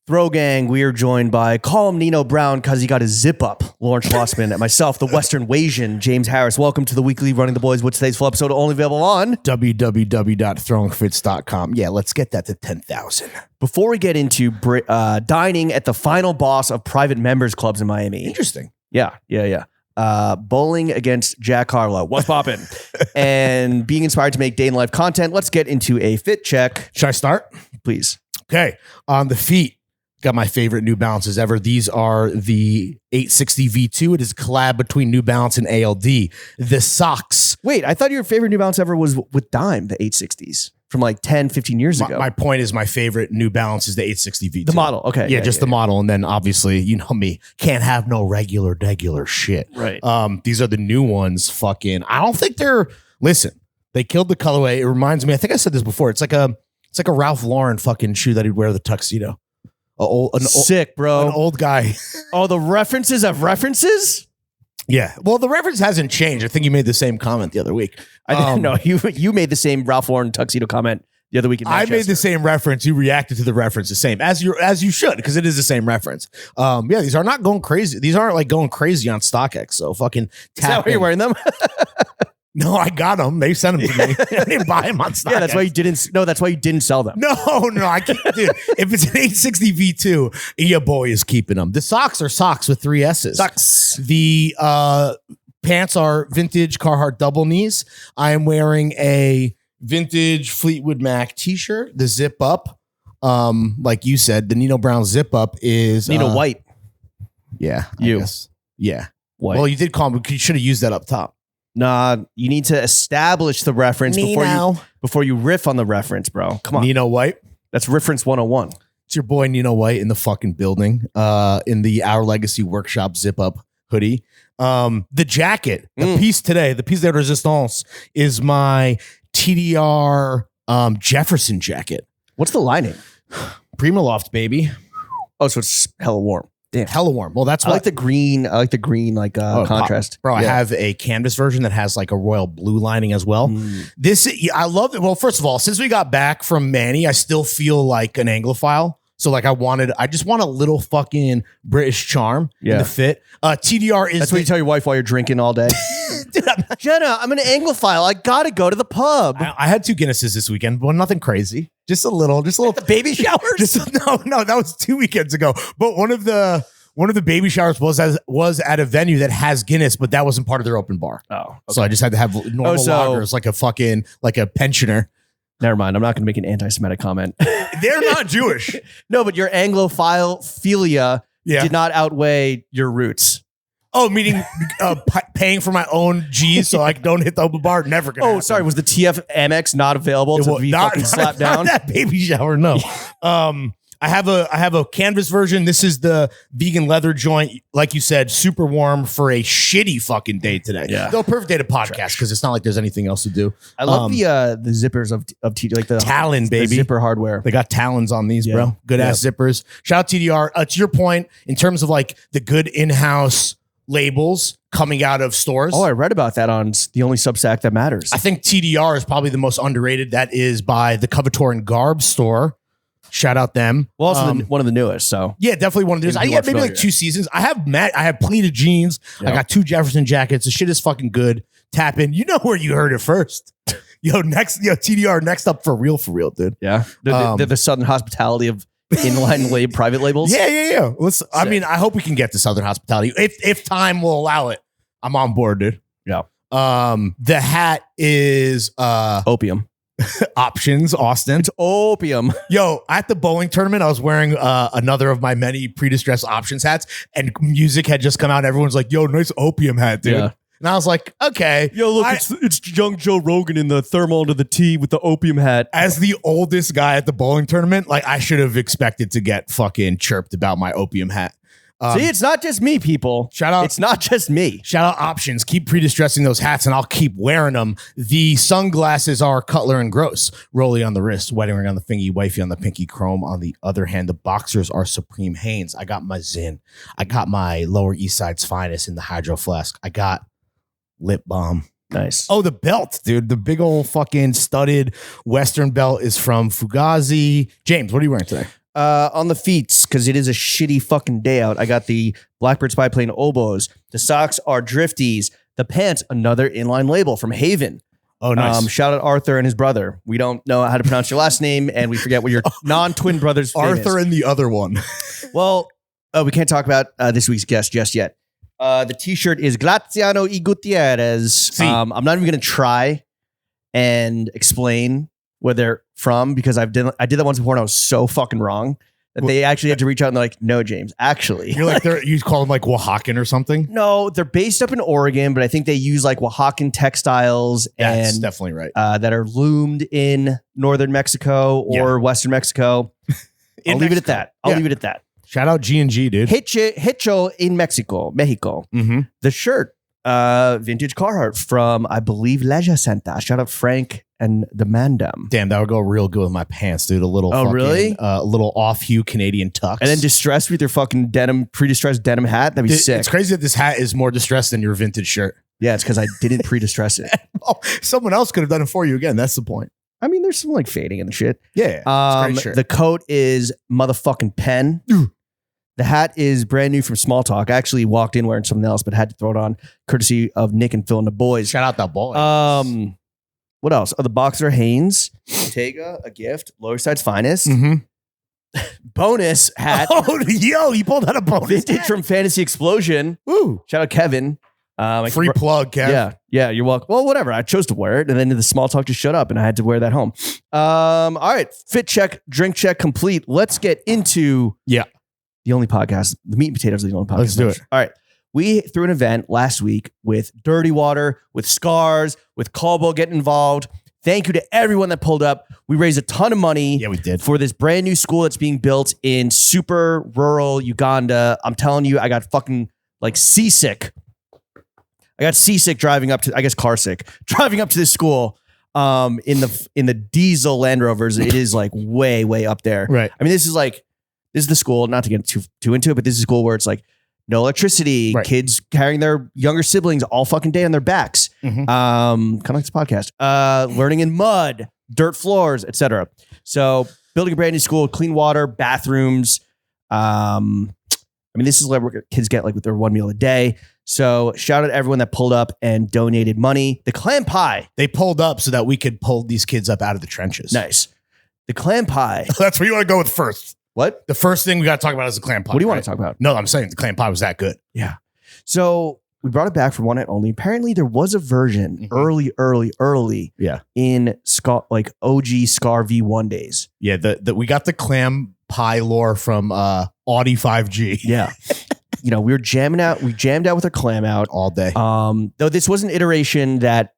Throw Gang, we are joined by Call him Nino Brown because he got his zip up, Lawrence Schlossman, and myself, the Western Wasian, James Harris. Welcome to the weekly Running the Boys with today's full episode, only available on www.throwingfits.com. Yeah, let's get that to 10,000. Before we get into dining at the final boss of private members clubs in Miami. Interesting. Yeah. Bowling against Jack Harlow. What's poppin'? And being inspired to make day in life content, let's get into a fit check. Should I start? Please. Okay. On the feet, got my favorite New Balances ever. These are the 860 V2. It is a collab between New Balance and ALD. The socks. Wait, I thought your favorite New Balance ever was with Dime, the 860s from like 10, 15 years ago. My point is my favorite New Balance is the 860 V2. The model. Okay. Yeah, the model. And then obviously, you know me, can't have no regular shit. Right. These are the new ones. Fucking, I don't think they're, listen, they killed the colorway. It reminds me, I think I said this before. It's like a Ralph Lauren fucking shoe that he'd wear with a tuxedo. Sick, bro. An old guy. Oh, the references of references? Yeah. Well, the reference hasn't changed. I think you made the same comment the other week. I didn't know. You made the same Ralph Lauren tuxedo comment the other week in Manchester. I made the same reference. You reacted to the reference the same as you should, because it is the same reference. Yeah, these are not going crazy. These aren't like going crazy on StockX. So fucking tap. Is that why you're wearing them? No, I got them. They sent them to me. I didn't buy them on StockX. Yeah, that's why you didn't. No, that's why you didn't sell them. No, I can't. Dude, if it's an 860 V2, your boy is keeping them. The socks are socks with 3 S's. Socks. The pants are vintage Carhartt double knees. I am wearing a vintage Fleetwood Mac t-shirt. The zip up, like you said, the Nino Brown zip up is Nino White. Yeah, you. Yeah. White. Well, you did call him. You should have used that up top. Nah, you need to establish the reference before you riff on the reference, bro. Come on. Nino White. That's reference 101. It's your boy Nino White in the fucking building, in the Our Legacy Workshop zip up hoodie. The jacket, the piece today, the piece de resistance is my TDR Jefferson jacket. What's the lining? Primaloft, baby. Oh, so it's hella warm. Damn. Hella warm. Well, that's I like the green contrast. Bro, I have a canvas version that has like a royal blue lining as well. I love it. Well, first of all, since we got back from Manny, I still feel like an Anglophile. So like I just want a little fucking British charm in the fit. TDR is that's what you tell your wife while you're drinking all day. Dude, Jenna, I'm an Anglophile. I gotta go to the pub. I had 2 Guinnesses this weekend, but nothing crazy. Just a little. The baby showers? No, that was 2 weekends ago. But one of the baby showers was at a venue that has Guinness, but that wasn't part of their open bar. Oh, okay. So I just had to have normal lagers, like a pensioner. Never mind. I'm not going to make an anti-Semitic comment. They're not Jewish. No, but your Anglophile did not outweigh your roots. Oh, meaning paying for my own G's so I don't hit the open bar? Never gonna happen. Sorry. Was the TF Amex not available to be fucking slapped down? That baby shower, no. I have a canvas version. This is the vegan leather joint. Like you said, super warm for a shitty fucking day today. Yeah. Though perfect day to podcast because it's not like there's anything else to do. I love the zippers of TDR, like the Talon, baby. The zipper hardware. They got talons on these, bro. Good ass zippers. Shout out TDR. To your point, in terms of like the good in-house labels coming out of stores. Oh, I read about that on the only Substack that matters. I think TDR is probably the most underrated. That is by the Covetor and Garb store. Shout out them. Well, also one of the newest. So yeah, definitely one of those. Yeah, maybe like 2 seasons. I have pleated jeans. Yep. I got 2 Jefferson jackets. The shit is fucking good. Tap in. You know where you heard it first. TDR next up for real, dude. Yeah, the Southern hospitality of inline private labels. Yeah. I mean, I hope we can get to Southern hospitality if time will allow it. I'm on board, dude. Yeah. The hat is opium. Options, Austin. It's opium. Yo, at the bowling tournament, I was wearing another of my many pre-distressed options hats, and music had just come out. And everyone's like, "Yo, nice opium hat, dude." Yeah. And I was like, "Okay." Yo, look, it's young Joe Rogan in the thermal under the tee with the opium hat. As the oldest guy at the bowling tournament, like I should have expected to get fucking chirped about my opium hat. See, it's not just me, people. Shout out. It's not just me. Shout out Options. Keep pre-distressing those hats and I'll keep wearing them. The sunglasses are Cutler and Gross. Rolly on the wrist, wedding ring on the fingy, wifey on the pinky, chrome on the other hand. The boxers are Supreme Hanes. I got my Zin. I got my Lower East Side's Finest in the Hydro Flask. I got Lip Balm. Nice. Oh, the belt, dude. The big old fucking studded Western belt is from Fugazi. James, what are you wearing today? On the feet, because it is a shitty fucking day out, I got the Blackbird Spy Plane oboes. The socks are Drifties. The pants, another inline label from Haven. Oh, nice. Shout out Arthur and his brother. We don't know how to pronounce your last name, and we forget what your non-twin brother's thing Arthur is. and the other one. Well, we can't talk about this week's guest just yet. The t-shirt is Graziano y Gutierrez. I'm not even going to try and explain where they're from because I did that once before and I was so fucking wrong that they actually had to reach out and they're like, no, James, actually. You're like, you call them like Oaxacan or something? No, they're based up in Oregon, but I think they use like Oaxacan textiles. That's and definitely right. That are loomed in northern Mexico or western Mexico. I'll leave it at that. I'll leave it at that. Shout out G&G, dude. Hecho in Mexico. Mm-hmm. The shirt, vintage Carhartt from, I believe, Leisure Santa. Shout out Frank and the Mandam. Damn, that would go real good with my pants, dude. A little really? Little off-hue Canadian tux. And then distressed with your fucking pre-distressed denim hat. That'd be sick. It's crazy that this hat is more distressed than your vintage shirt. Yeah, it's because I didn't pre-distress it. Someone else could have done it for you again. That's the point. I mean, there's some like fading in the shit. Yeah. It's a great shirt. The coat is motherfucking pen. The hat is brand new from Small Talk. I actually walked in wearing something else, but had to throw it on courtesy of Nick and Phil and the boys. Shout out the boys. What else? Oh, the boxer Hanes, Ortega, a gift, Lower Side's finest. Mm-hmm. Bonus hat. Oh, yo, you pulled out a bonus Vintage hat. from Fantasy Explosion. Woo. Shout out Kevin. Free plug, Kev. Yeah, you're welcome. Well, whatever. I chose to wear it, and then the Small Talk just shut up, and I had to wear that home. All right, fit check, drink check complete. Let's get into the only podcast. The meat and potatoes are the only podcast. Let's do it. All right. We threw an event last week with Dirty Water, with Scarrs, with Colbo getting involved. Thank you to everyone that pulled up. We raised a ton of money. Yeah, we did. For this brand new school that's being built in super rural Uganda. I'm telling you, I got fucking like seasick. I got seasick driving up to, I guess car sick, driving up to this school in the diesel Land Rovers. It is like way up there. Right. I mean, this is the school, not to get too into it, but this is a school where it's like no electricity, kids carrying their younger siblings all fucking day on their backs. Mm-hmm. Kind of like this podcast. Learning in mud, dirt floors, etc. So building a brand new school, clean water, bathrooms. I mean, this is where kids get like with their one meal a day. So shout out to everyone that pulled up and donated money. The clam pie. They pulled up so that we could pull these kids up out of the trenches. Nice. The clam pie. That's what you want to go with first. What? The first thing we got to talk about is the clam pie. What do you want to talk about? No, I'm saying the clam pie was that good. Yeah. So we brought it back for one night only. Apparently there was a version early in Scarr, like OG Scarr V1 days. Yeah, we got the clam pie lore from Audi 5G. Yeah. You know, we jammed out with our clam out all day. Though this was an iteration that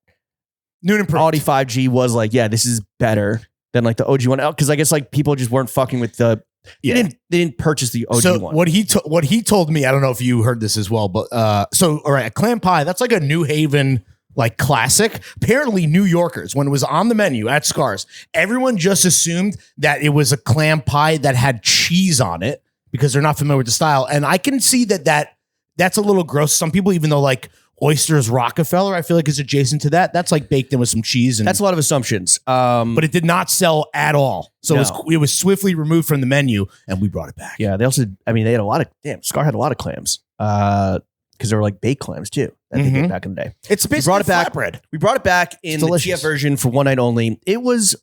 Noonan Audi 5G was like, yeah, this is better than like the OG one. Because I guess like people just weren't fucking with the. They didn't purchase the OG one. What he told me, I don't know if you heard this as well, but all right, a clam pie, that's like a New Haven like classic. Apparently New Yorkers, when it was on the menu at Scarr's, everyone just assumed that it was a clam pie that had cheese on it because they're not familiar with the style. And I can see that's a little gross. Some people, even though like Oysters Rockefeller, I feel like is adjacent to that. That's like baked in with some cheese. And that's a lot of assumptions. But it did not sell at all. So it was swiftly removed from the menu and we brought it back. Yeah. They also, I mean, they had a lot of, Scarr had a lot of clams. Because they were like baked clams too that they did back in the day. It's basically flatbread. We brought it back in the TF version for one night only. It was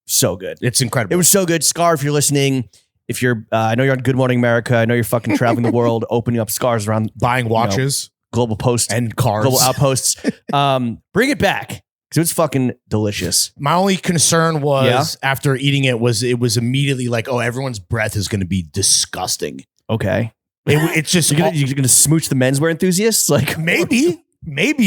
so good. It's incredible. It was so good. Scarr, if you're listening, if you're, I know you're on Good Morning America. I know you're fucking traveling the world, opening up Scarrs around, buying watches, Global Post and cars, Global Outposts. Bring it back because it was fucking delicious. My only concern was after eating it was immediately like, oh, everyone's breath is going to be disgusting. Okay. It's just you're gonna smooch the menswear enthusiasts, like maybe,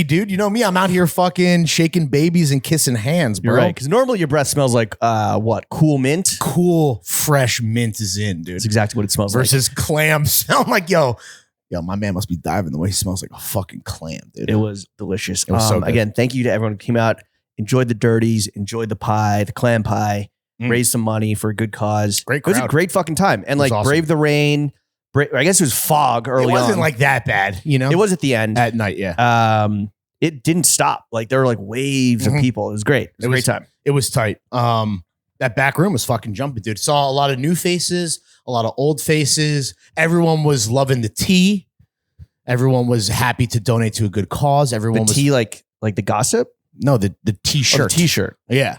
dude. You know me, I'm out here fucking shaking babies and kissing hands, bro. You're right, because normally your breath smells like what? Cool mint. Cool fresh mint is in, dude. That's exactly what it smells versus clams. I'm like, yo, my man must be diving the way he smells like a fucking clam, dude. It was delicious. It was so good. Again, thank you to everyone who came out, enjoyed the dirties, enjoyed the pie, the clam pie, raised some money for a good cause. Great crowd. It was a great fucking time, and like awesome. Brave the rain. I guess it was fog early on. It wasn't like that bad, you know? It was at the end. At night, yeah. It didn't stop. Like there were like waves of people. It was great. It was a great time. It was tight. that back room was fucking jumping, dude. Saw a lot of new faces, a lot of old faces. Everyone was loving the tea. Everyone was happy to donate to a good cause. Everyone The tea, like the gossip? no, the t-shirt. Oh, the t-shirt. Yeah.